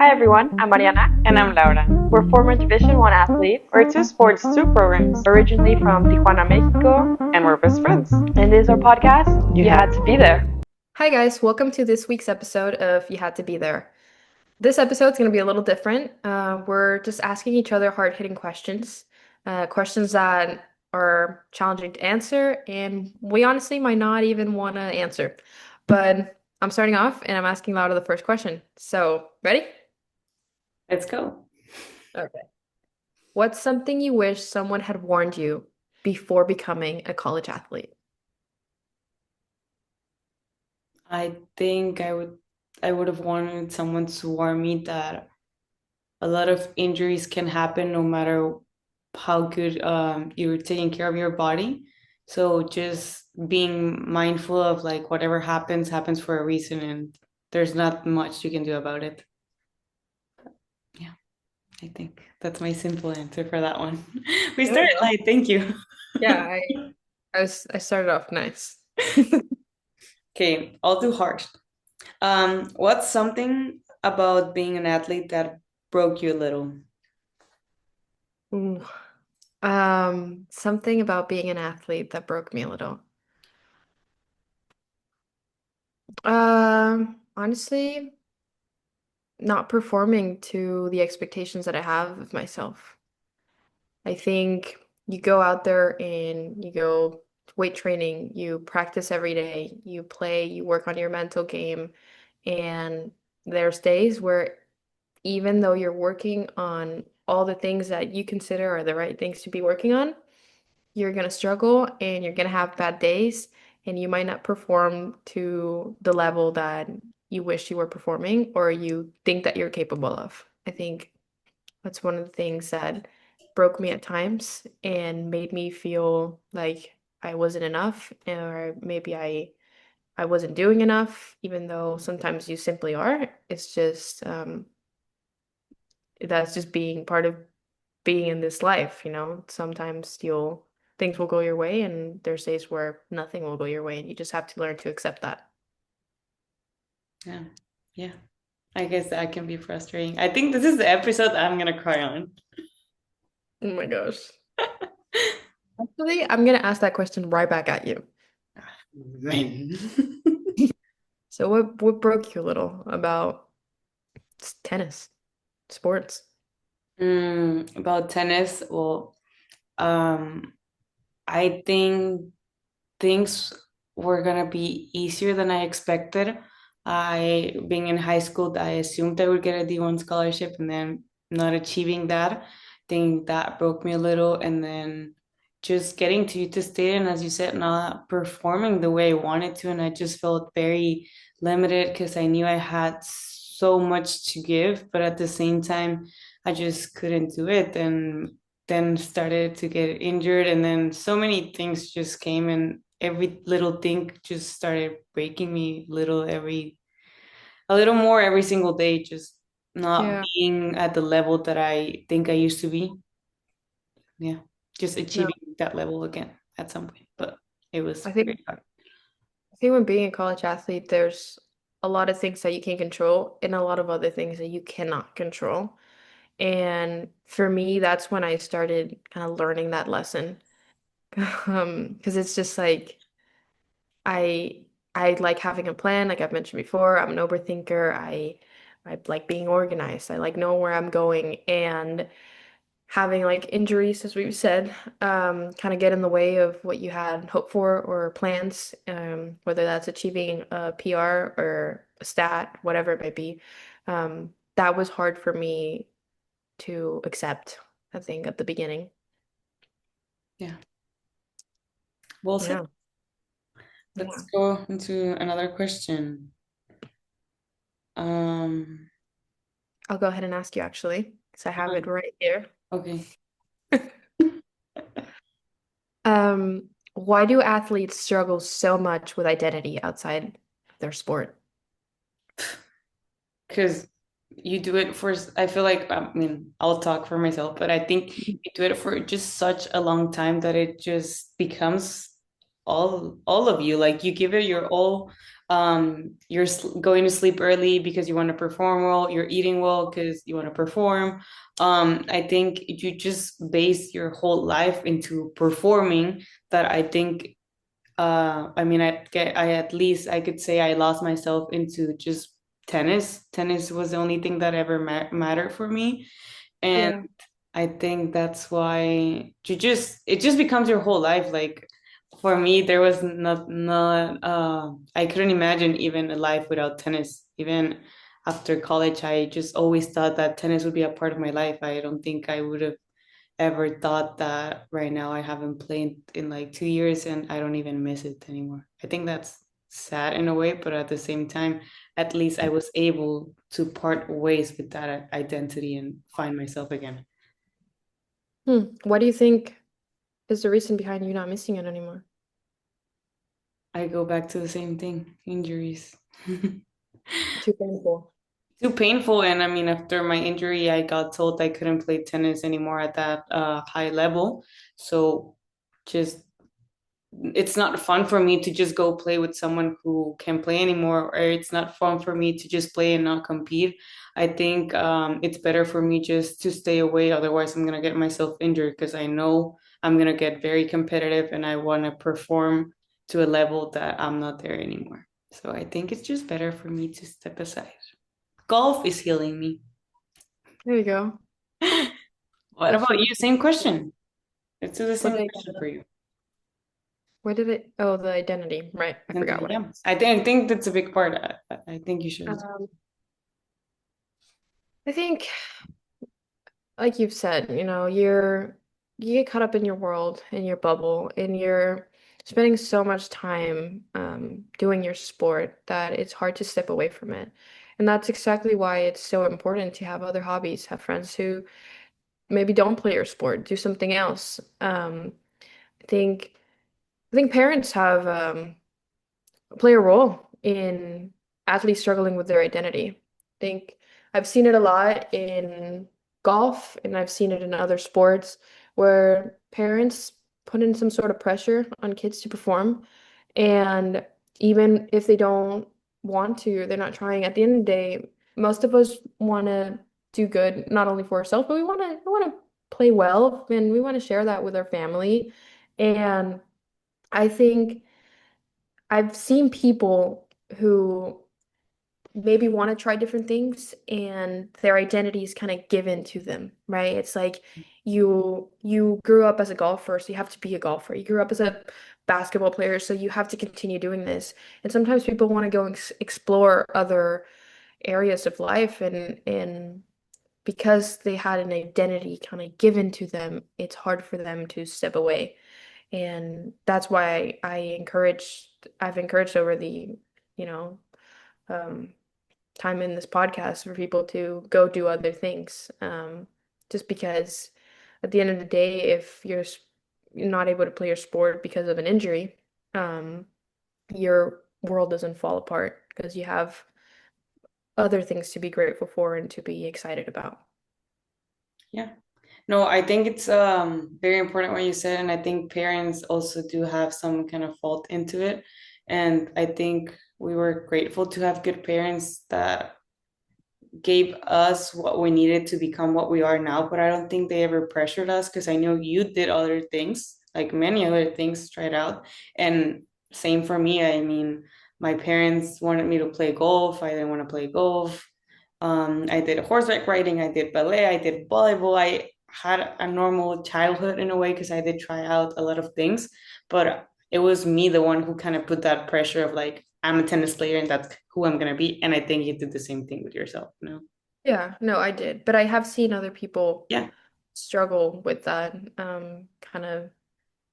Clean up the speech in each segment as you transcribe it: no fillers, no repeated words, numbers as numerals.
Hi everyone, I'm Mariana. And I'm Laura. We're former Division 1 athletes, We're two sports, two programs, originally from Tijuana, Mexico, and we're best friends. and this is our podcast, You You had Had to Be There. Hi guys, welcome to this week's episode of You Had to Be There. This episode's going to be a little different. We're just asking each other hard-hitting questions, questions that are challenging to answer, and we honestly might not even want to answer. But I'm starting off, and I'm asking Laura the first question. So, ready? Let's go. Okay. What's something you wish someone had warned you before becoming a college athlete? I think I would have wanted someone to warn me that a lot of injuries can happen no matter how good you're taking care of your body. So just being mindful of like whatever happens for a reason, and there's not much you can do about it. Yeah, I think that's my simple answer for that one. We There we started go. light, thank you. Yeah, I started off nice. Okay, I'll do hard. What's something about being an athlete that broke you a little? Ooh. Something about being an athlete that broke me a little. Honestly, not performing to the expectations that I have of myself. I think you go out there and you go weight training, you practice every day, you play, you work on your mental game, and there's days where even though you're working on all the things that you consider are the right things to be working on, you're gonna struggle and you're gonna have bad days, and you might not perform to the level that you wish you were performing or you think that you're capable of. I think that's one of the things that broke me at times and made me feel like I wasn't enough, or maybe I wasn't doing enough, even though sometimes you simply are. It's just that's just being part of being in this life, you know. Sometimes you'll things will go your way and there's days where nothing will go your way and you just have to learn to accept that. Yeah, yeah. I guess that can be frustrating. I think this is the episode I'm gonna cry on. Oh my gosh. Actually, I'm gonna ask that question right back at you. Man. So what broke you a little about tennis, sports? About tennis, well, um, I think things were gonna be easier than I expected. Being in high school, I assumed I would get a D1 scholarship, and then not achieving that, I think that broke me a little. And then just getting to Utah State, and as you said, not performing the way I wanted to, and I just felt very limited because I knew I had so much to give, but at the same time, I just couldn't do it. And then started to get injured, and then so many things just came, and every little thing just started breaking me a little more every single day, just not Yeah, being at the level that I think I used to be. Yeah, just no. achieving that level again at some point, but it was I think very hard. I think when being a college athlete, there's a lot of things that you can control and a lot of other things that you cannot control. And for me, that's when I started kind of learning that lesson. Because it's just like I I like having a plan, like I've mentioned before. I'm an overthinker. I like being organized. I like knowing where I'm going, and having like injuries, as we've said, kind of get in the way of what you had hoped for or plans, whether that's achieving a PR or a stat, whatever it might be. That was hard for me to accept, I think, at the beginning. Yeah, well said. Yeah. Let's Yeah. go into another question. um I'll go ahead and ask you actually, because I have it right here. okay. Why do athletes struggle so much with identity outside of their sport? Because you do it for, I feel like, I mean, I'll talk for myself, but I think you do it for just such a long time that it just becomes all of you. Like you give it your all You're going to sleep early because you want to perform well, you're eating well because you want to perform. I think you just base your whole life into performing that. I think I mean, I at least I could say I lost myself into just tennis. Tennis was the only thing that ever mattered for me. And Yeah. I think that's why it just becomes your whole life. Like for me, there was not I couldn't imagine even a life without tennis. Even after college, I just always thought that tennis would be a part of my life. I don't think I would have ever thought that right now I haven't played in like 2 years and I don't even miss it anymore. I think that's sad in a way, but at the same time, at least I was able to part ways with that identity and find myself again. What do you think is the reason behind you not missing it anymore? I go back to the same thing, injuries. Too painful. Too painful. And I mean, after my injury, I got told I couldn't play tennis anymore at that high level. So just it's not fun for me to just go play with someone who can play anymore, or it's not fun for me to just play and not compete. I think it's better for me just to stay away. Otherwise, I'm gonna get myself injured because I know I'm gonna get very competitive and I want to perform to a level that I'm not there anymore. So I think it's just better for me to step aside. Golf is healing me. There you go. What That's about really you? Same question. Let's do the what same did question for you. where did it? Oh, the identity. Right. I And forgot what I. yeah, I think that's a big part. I think you should. Um, I think, like you've said, you get caught up in your world, in your bubble, and you're spending so much time doing your sport that it's hard to step away from it. And that's exactly why it's so important to have other hobbies, have friends who maybe don't play your sport, do something else. I think I think parents have play a role in athletes struggling with their identity. I think I've seen it a lot in golf and I've seen it in other sports where parents put in some sort of pressure on kids to perform. And even if they don't want to, they're not trying. At the end of the day, most of us want to do good, not only for ourselves, but we want to play well and we want to share that with our family. And I think I've seen people who maybe want to try different things and their identity is kind of given to them, right? It's like you grew up as a golfer, so you have to be a golfer. You grew up as a basketball player, so you have to continue doing this. And sometimes people want to go and explore other areas of life and because they had an identity kind of given to them, it's hard for them to step away. And that's why I've encouraged over the, you know, um, time in this podcast for people to go do other things. Just because at the end of the day, if you're not able to play your sport because of an injury, um, your world doesn't fall apart because you have other things to be grateful for and to be excited about. Yeah. No, I think it's very important what you said, and I think parents also do have some kind of fault into it. And I think we were grateful to have good parents that gave us what we needed to become what we are now, but I don't think they ever pressured us because I know you did other things, like many other things, tried out. And same for me. I mean, my parents wanted me to play golf. I didn't want to play golf. I did horseback riding, I did ballet, I did volleyball. I had a normal childhood in a way because I did try out a lot of things, but it was me, the one who kind of put that pressure of like, I'm a tennis player and that's who I'm gonna be. And I think you did the same thing with yourself, you know? Yeah, no, I did, but I have seen other people Yeah. struggle with that, kind of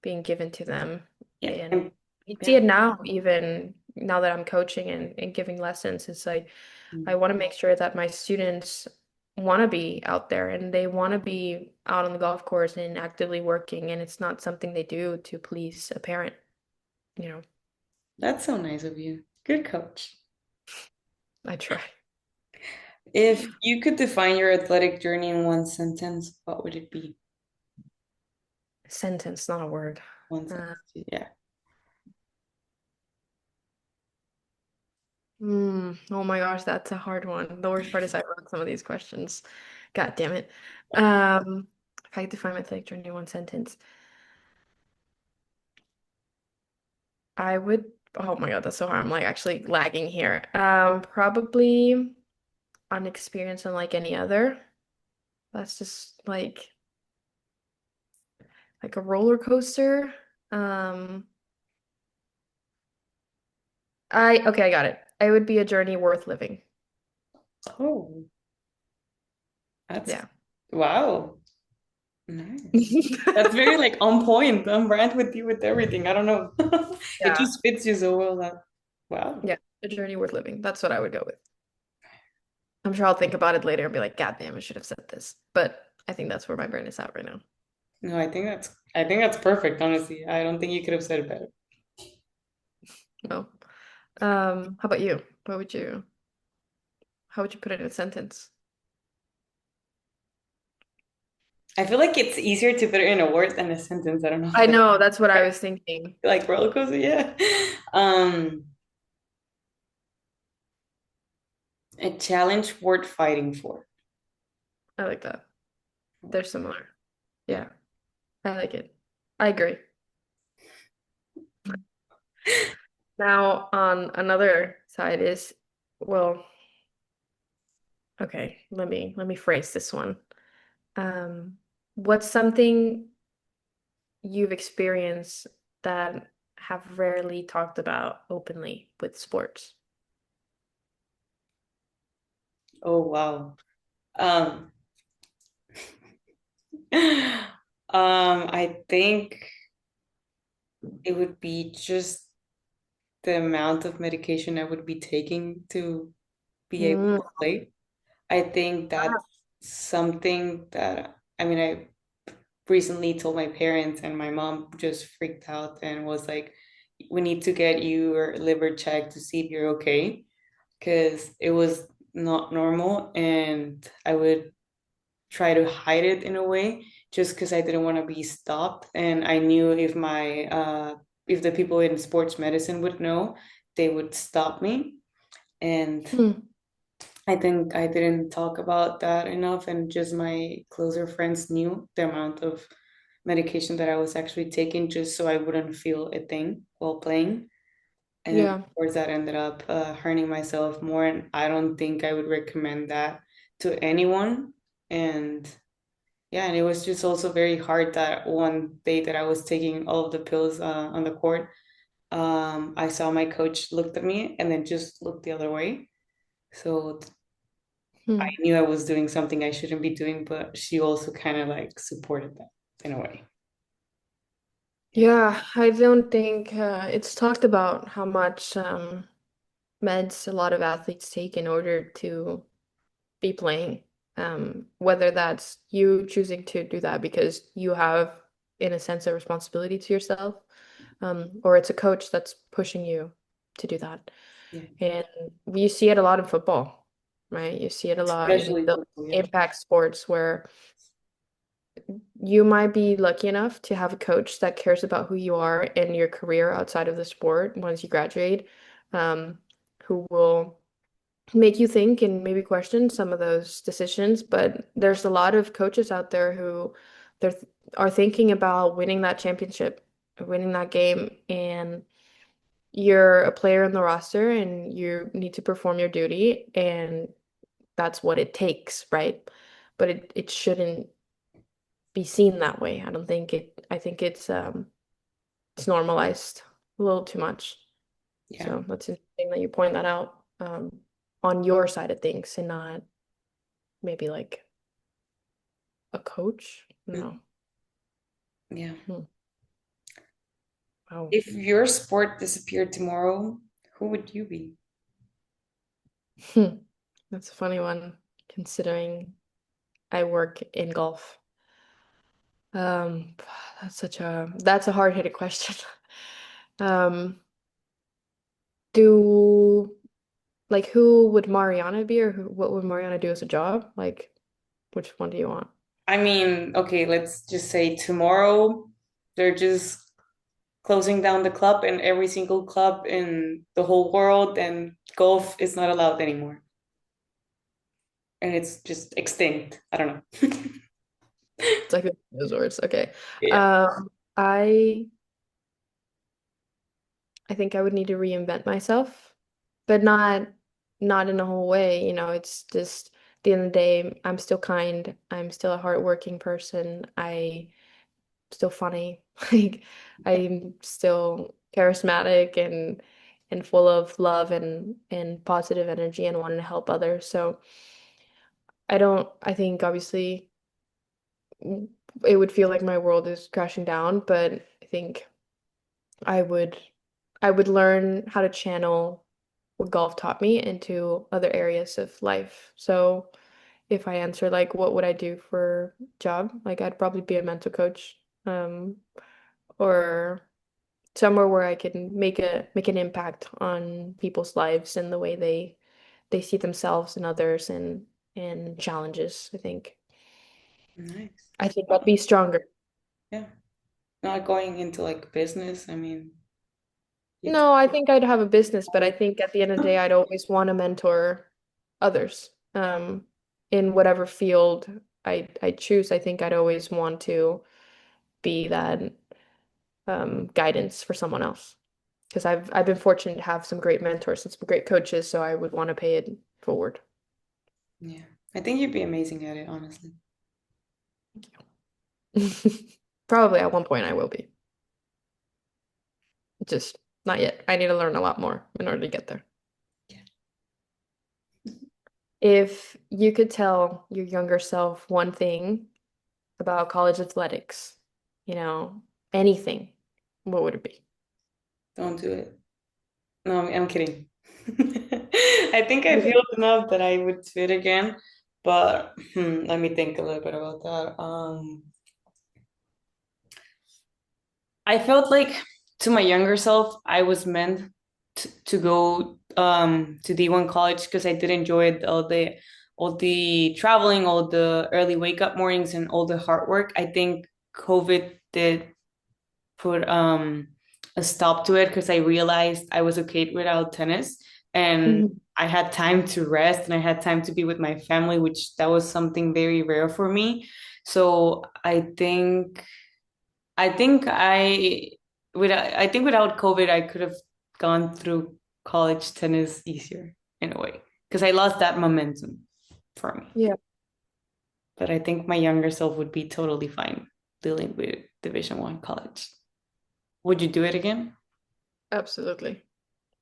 being given to them. Yeah. And And I see yeah. it now, even now that I'm coaching and giving lessons. It's like I want to make sure that my students want to be out there and they want to be out on the golf course and actively working. And it's not something they do to please a parent, you know. That's so nice of you. Good coach. I try. If you could define your athletic journey in one sentence, what would it be? Sentence, not a word. One Uh, sentence. Yeah. Oh my gosh, that's a hard one. The worst part is I wrote some of these questions. God damn it. If I had to find my athletic journey in one sentence, I would. Oh my God, that's so hard. I'm like actually lagging here. Probably an experience unlike any other. That's just like a roller coaster. Um, I got it. It would be a journey worth living. Oh, that's Yeah. wow. Nice. That's very like on point. I'm brand with you with everything. I don't know. It Yeah. just fits you so well that wow. Yeah. A journey worth living. That's what I would go with. I'm sure I'll think about it later and be like, God damn, I should have said this. But I think that's where my brain is at right now. No, I think that's perfect, honestly. I don't think you could have said it better. No. How about you? How would you put it in a sentence? I feel like it's easier to put it in a word than a sentence. I don't know if I that's know, that's what I was thinking. like roller coaster, yeah. Um, a challenge worth fighting for. I like that. They're similar. Yeah. Yeah, I like it. I agree. Now, on another side is, well, okay, let me phrase this one. Um, what's something you've experienced that have rarely talked about openly with sports? Oh wow. Um, I think it would be just the amount of medication I would be taking to be able Mm. to play. I think Ah. that's something that, I mean, I recently told my parents, and my mom just freaked out and was like, we need to get your liver checked to see if you're okay, because it was not normal. And I would try to hide it in a way just because I didn't want to be stopped. And I knew if the people in sports medicine would know, they would stop me. And Hmm. I think I didn't talk about that enough, and just my closer friends knew the amount of medication that I was actually taking just so I wouldn't feel a thing while playing. And of Yeah. course, that ended up hurting myself more. And I don't think I would recommend that to anyone. And yeah, and it was just also very hard that one day that I was taking all of the pills on the court. I saw my coach looked at me and then just looked the other way. So I Hmm. knew I was doing something I shouldn't be doing, but she also kind of like supported that in a way. Yeah. Yeah, I don't think it's talked about how much meds a lot of athletes take in order to be playing. Whether that's you choosing to do that because you have, in a sense, a responsibility to yourself, or it's a coach that's pushing you to do that. Yeah. And you see it a lot in football, right? You see it a lot in Especially the football, yeah. impact sports where you might be lucky enough to have a coach that cares about who you are and your career outside of the sport once you graduate, um, who will make you think and maybe question some of those decisions. But there's a lot of coaches out there who they're are thinking about winning that championship, winning that game, and you're a player in the roster and you need to perform your duty, and that's what it takes, right? But it shouldn't be seen that way. I don't think it I think it's normalized a little too much. Yeah. So that's interesting that you point that out on your side of things and not maybe like a coach. Mm, No. yeah. Hmm. Wow. If your sport disappeared tomorrow, who would you be? Hmm. That's a funny one considering I work in golf. Um, that's a hard-hitted question. Um, do like who would Mariana be or what would Mariana do as a job? Like which one do you want? I mean, okay, let's just say tomorrow they're just closing down the club and every single club in the whole world, and golf is not allowed anymore. And it's just extinct. I don't know. It's like those words. Okay. Yeah. Um, I I think I would need to reinvent myself, but not in a whole way, it's just at the end of the day, I'm still kind, I'm still a hardworking person, I still funny, like I'm still charismatic and full of love and positive energy and wanting to help others. So I think obviously it would feel like my world is crashing down, but I think I would I would learn how to channel what golf taught me into other areas of life. So if I answer like what would I do for a job, like I'd probably be a mental coach, or somewhere where I can make an impact on people's lives and the way they see themselves and others and challenges, I think. Nice. I think I'd Oh, be stronger. yeah. Not going into like business. I mean, you No, I think I'd have a business, but I think at the end of the day, I'd always want to mentor others. In whatever field I choose, I think I'd always want to be that guidance for someone else. Because I've been fortunate to have some great mentors and some great coaches, so I would want to pay it forward. yeah. I think you'd be amazing at it, honestly. Probably at one point I will be. Just not yet. I need to learn a lot more in order to get there. Yeah. If you could tell your younger self one thing about college athletics, you know, anything, what would it be? Don't do it. No, I'm kidding. I think I feel enough that I would do it again, but let me think a little bit about that. I felt like to my younger self, I was meant to go to D1 college because I did enjoy it, all the traveling, all the early wake up mornings, and all the hard work. I think COVID did put a stop to it because I realized I was okay without tennis, and Mhm. I had time to rest and I had time to be with my family, which that was something very rare for me. So I think without COVID I could have gone through college tennis easier in a way because I lost that momentum for me. Yeah, But I think my younger self would be totally fine dealing with Division 1 college. Would you do it again? absolutely.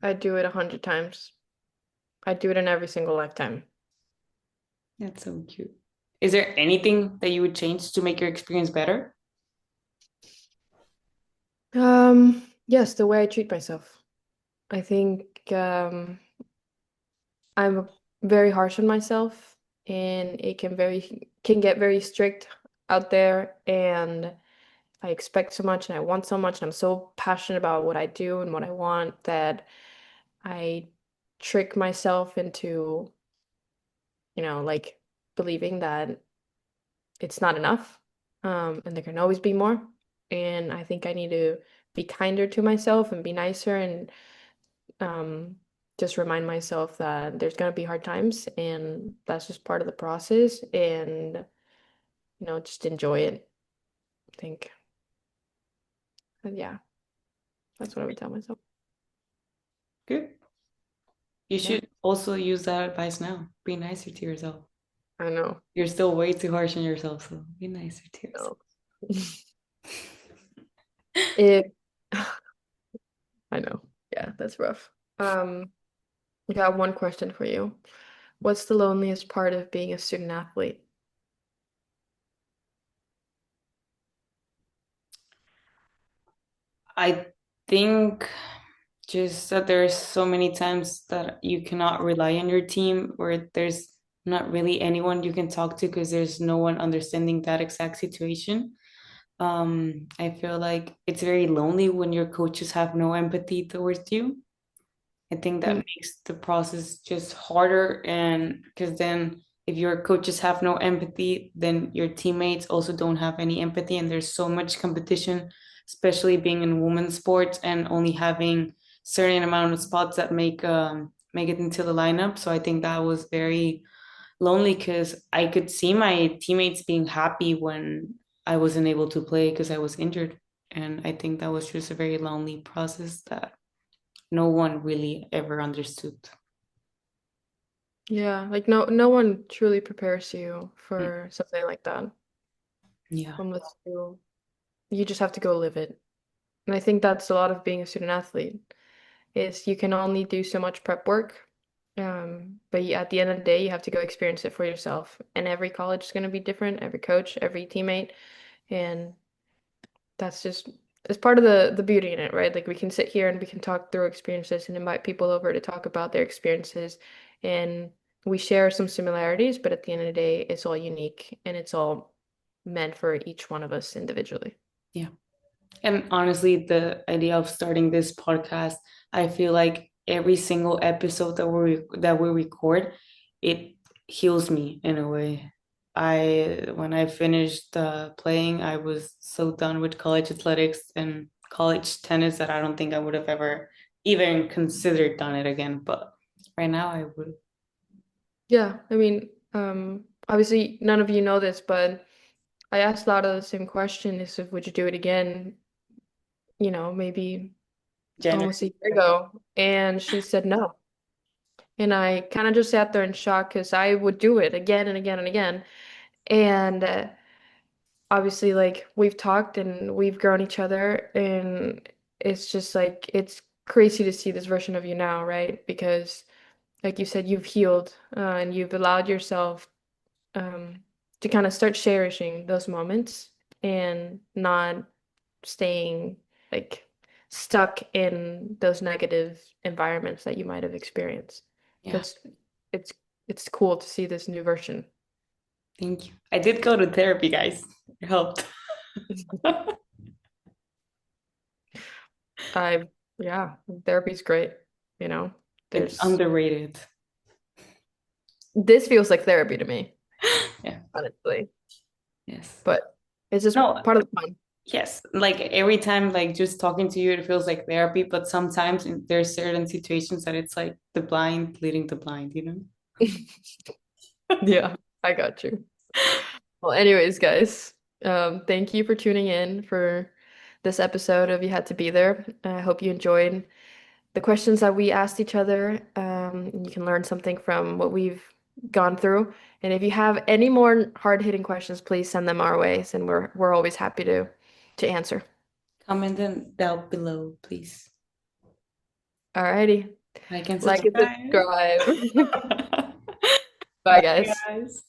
I'd do it 100 times. I'd do it in every single lifetime. That's so cute. Is there anything that you would change to make your experience better? Yes, the way I treat myself. I think I'm very harsh on myself and it can get very strict out there and I expect so much and I want so much and I'm so passionate about what I do and what I want that I trick myself into, like believing that it's not enough. And there can always be more. And I think I need to be kinder to myself and be nicer and um, just remind myself that there's gonna be hard times and that's just part of the process and just enjoy it. I think. And yeah, that's what I would tell myself. Good. You Yeah, should also use that advice now. Be nicer to yourself. I know. You're still way too harsh on yourself, so be nicer to yourself. No. It I know. Yeah, that's rough. I got one question for you. What's the loneliest part of being a student athlete? I think just that there's so many times that you cannot rely on your team, where there's not really anyone you can talk to because there's no one understanding that exact situation. I feel like it's very lonely when your coaches have no empathy towards you. I think that Mm, makes the process just harder. And because then, if your coaches have no empathy, then your teammates also don't have any empathy. And there's so much competition especially being in women's sports and only having certain amount of spots that make it into the lineup. So I think that was very lonely because I could see my teammates being happy when I wasn't able to play because I was injured. And I think that was just a very lonely process that no one really ever understood. Yeah, like no one truly prepares you Mm. for something like that Yeah. unless you just have to go live it. And I think that's a lot of being a student athlete is you can only do so much prep work. But at the end of the day, you have to go experience it for yourself. And every college is going to be different, every coach, every teammate, and that's just it's part of the beauty in it, right? Like we can sit here and we can talk through experiences and invite people over to talk about their experiences, and we share some similarities, but at the end of the day, it's all unique and it's all meant for each one of us individually. Yeah. And honestly, the idea of starting this podcast, I feel like every single episode that we record, it heals me in a way. I when I finished playing, I was so done with college athletics and college tennis that I don't think I would have ever even considered done it again. But right now, I would. Yeah, I mean, obviously none of you know this, but I asked Lara the same question is if would you do it again, maybe Jenner. almost a year ago, and she said no. And I kind of just sat there in shock because I would do it again and again and again. And obviously, like, we've talked and we've grown each other. And it's just like, it's crazy to see this version of you now, right? Because, like you said, you've healed and you've allowed yourself um, to kind of start cherishing those moments and not staying like stuck in those negative environments that you might have experienced. So Yeah, it's it's cool to see this new version. thank you. I did go to therapy, guys. It helped. I yeah, therapy's great, you know. It's There's underrated. this feels like therapy to me, Yeah. honestly. Yes. But it's just No, part of the fun. yes. Like every time, like just talking to you, it feels like therapy. But sometimes there's certain situations that it's like the blind leading the blind, you know? Yeah, I got you. Well, anyways, guys, thank you for tuning in for this episode of You Had to Be There. I hope you enjoyed the questions that we asked each other. And you can learn something from what we've gone through. And if you have any more hard-hitting questions, please send them our ways, and we're always happy to answer. Comment them down below, please. Alrighty, Like and like and subscribe. subscribe. Bye, Bye, guys. guys.